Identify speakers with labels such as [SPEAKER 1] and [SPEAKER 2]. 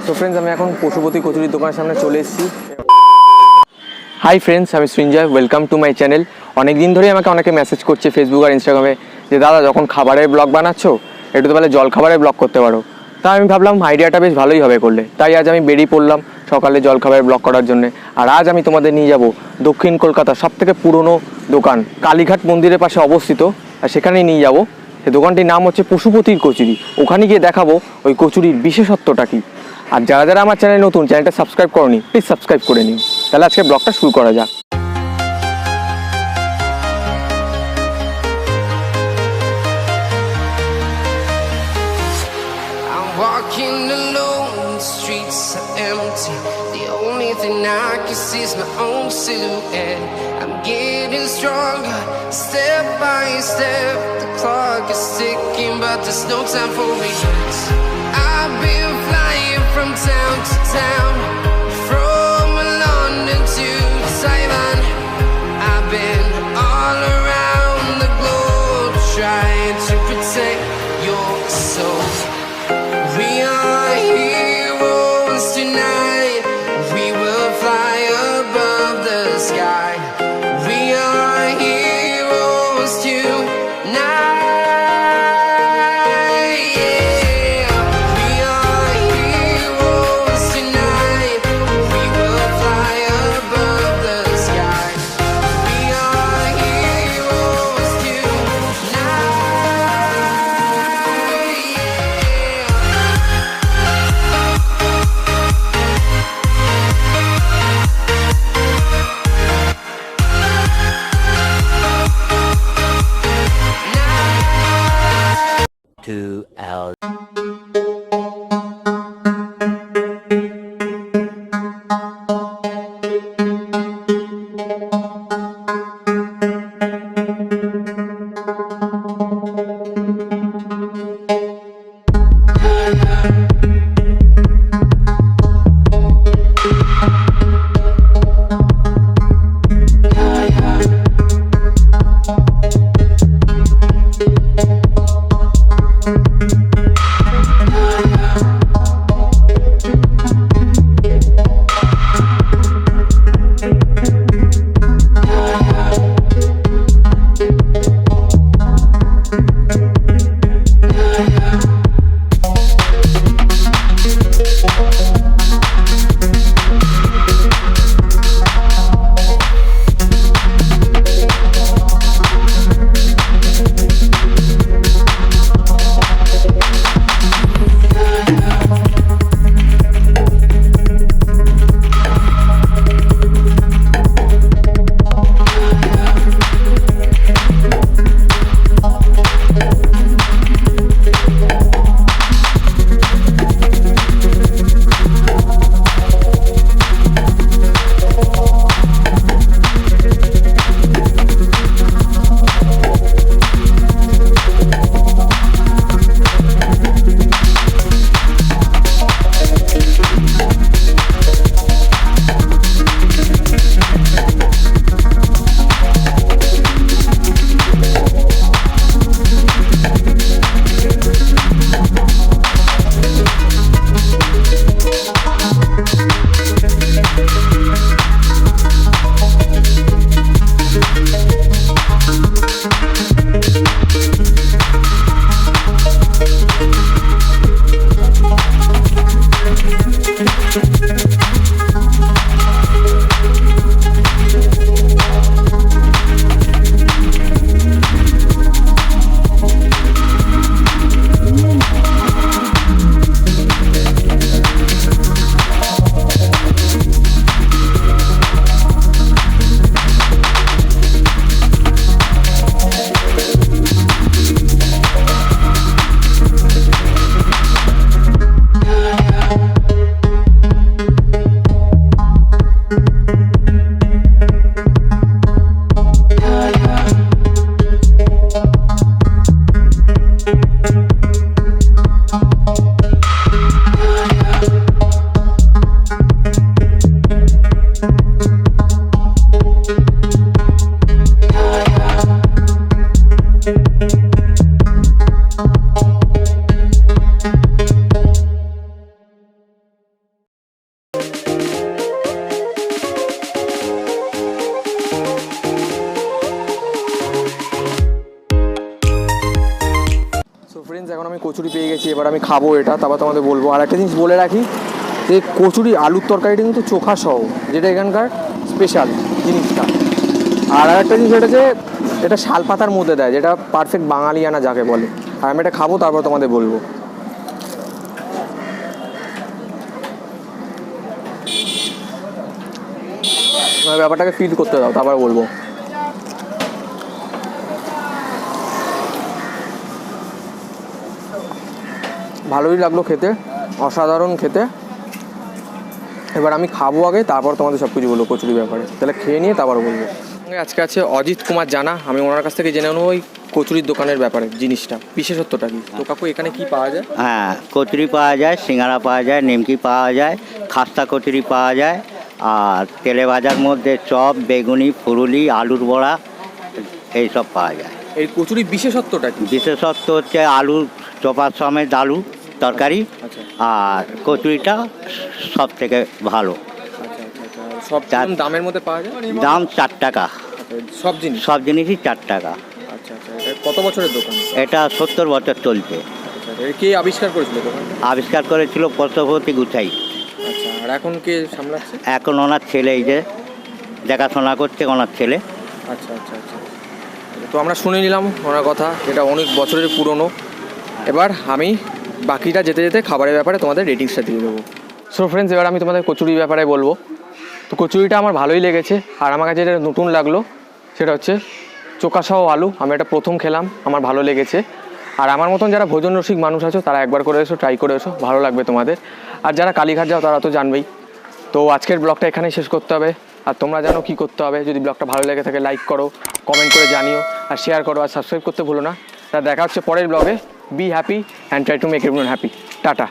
[SPEAKER 1] তো ফ্রেন্ডস, আমি এখন পশুপতি কচুরির দোকানের সামনে চলে এসেছি। হাই ফ্রেন্ডস, আমি Srinjoy, welcome to my channel. অনেক দিন ধরেই আমাকে অনেকে মেসেজ করছে ফেসবুক আর ইনস্টাগ্রামে যে দাদা, যখন খাবারের ব্লগ বানাচ্ছ একটু তো তাহলে জল খাবারের ব্লগ করতে পারো। তা আমি ভাবলাম আইডিয়াটা বেশ ভালোই হবে করলে, তাই আজ আমি বেরিয়ে পড়লাম সকালে জল খাবারের ব্লগ করার জন্য। আর আজ আমি তোমাদের নিয়ে যাব দক্ষিণ কলকাতার সবথেকে পুরনো দোকান কালীঘাট মন্দিরের পাশে অবস্থিত, আর সেখানেই নিয়ে যাব। সেই দোকানটির নাম হচ্ছে পশুপতির কচুরি। ওখানে গিয়ে দেখাবো ওই কচুরির বিশেষত্বটা কী। আর যারা যারা আমার চ্যানেল নতুন, চ্যানেলটা সাবস্ক্রাইব করনি, প্লিজ সাবস্ক্রাইব করে নিও। তাহলে আজকে ব্লগটা শুরু করা যাক।
[SPEAKER 2] Walking alone, the streets are empty. The only thing I can see is my own silhouette. I'm getting stronger, step by step. The clock is ticking, but there's no time for me. I've been flying from town to town, from London to Taiwan. I've been all around the globe, trying to protect your soul. We are heroes tonight. We will fly above the sky. We are heroes tonight. Yeah. We are
[SPEAKER 1] kachori পেয়ে গেছি, এবার আমি খাবো এটা, তারপর তোমাদের বলবো। আর একটা জিনিস বলে রাখি যে কচুরি আলুর তরকারিটা কিন্তু চোখা সহ, যেটা এখানকার স্পেশাল জিনিসটা। আর একটা জিনিস এটা যে এটা শাল পাতার মধ্যে দেয়, যেটা পারফেক্ট বাঙালিয়ানা যাকে বলে। আর আমি এটা খাবো, তারপর তোমাদের বলবো। ব্যাপারটাকে ফিল করতে দাও, তারপর বলবো। ভালোই লাগলো খেতে, অসাধারণ খেতে। এবার আমি খাবো আগে, তারপর তোমাদের সব কিছু বলবো কচুরি ব্যাপারে। তাহলে খেয়ে নিয়ে তারপর বলবো। আজকে আছে অজিত কুমার জানা, আমি ওনার কাছ থেকে জেনে নেবো ওই কচুরির দোকানের ব্যাপারে, জিনিসটা বিশেষত্বটা কি। তো কাকু এখানে কি পাওয়া যায়?
[SPEAKER 3] হ্যাঁ, কচুরি পাওয়া যায়, সিঙ্গারা পাওয়া যায়, নিমকি পাওয়া যায়, খাস্তা কচুরি পাওয়া যায়, আর তেলে ভাজার মধ্যে চপ, বেগুনি, ফুরুলি, আলুর বড়া এইসব পাওয়া যায়।
[SPEAKER 1] এই কচুরির বিশেষত্বটা কি?
[SPEAKER 3] বিশেষত্ব হচ্ছে আলু চপার সমেত আলু তরকারি,
[SPEAKER 1] আচ্ছা
[SPEAKER 3] আর কচুরিটা সব থেকে ভালো।
[SPEAKER 1] আচ্ছা আচ্ছা আচ্ছা। সব দামের মধ্যে পাওয়া যায়?
[SPEAKER 3] দাম 4 টাকা,
[SPEAKER 1] সব জিনিস?
[SPEAKER 3] সব জিনিসই 4 টাকা।
[SPEAKER 1] আচ্ছা আচ্ছা। এটা কত বছরের দোকান?
[SPEAKER 3] এটা 70 বছর চলছে।
[SPEAKER 1] আচ্ছা, কে আবিষ্কার করেছিল দোকানটা?
[SPEAKER 3] আবিষ্কার করেছিল পদ্মবতী গুছাই।
[SPEAKER 1] আচ্ছা, আর এখন কে সামলাচ্ছে?
[SPEAKER 3] এখন ওনার ছেলে এই যে দেখাশোনা করছে, ওনার ছেলে।
[SPEAKER 1] আচ্ছা আচ্ছা আচ্ছা। তো আমরা শুনে নিলাম ওনার কথা, এটা অনেক বছরের পুরনো। এবার আমি বাকিটা যেতে যেতে খাবারের ব্যাপারে তোমাদের রেটিংসটা দিয়ে দেবো। সো ফ্রেন্ডস, এবার আমি তোমাদের কচুরির ব্যাপারে বলবো। তো কচুরিটা আমার ভালোই লেগেছে, আর আমার কাছে যেটা নতুন লাগলো সেটা হচ্ছে চোকাসহ আলু। আমি এটা প্রথম খেলাম, আমার ভালো লেগেছে। আর আমার মতন যারা ভোজন রসিক মানুষ আছো তারা একবার করে এসো, ট্রাই করে এসো, ভালো লাগবে তোমাদের। আর যারা কালীঘাট যাও তারা তো জানবেই। তো আজকের ব্লগটা এখানেই শেষ করতে হবে। আর তোমরা জানো কী করতে হবে, যদি ব্লগটা ভালো লেগে থাকে লাইক করো, কমেন্ট করে জানিও, আর শেয়ার করো, আর সাবস্ক্রাইব করতে ভুলো না। তা দেখা হচ্ছে পরের ব্লগে। Be happy and try to make everyone happy. Tata.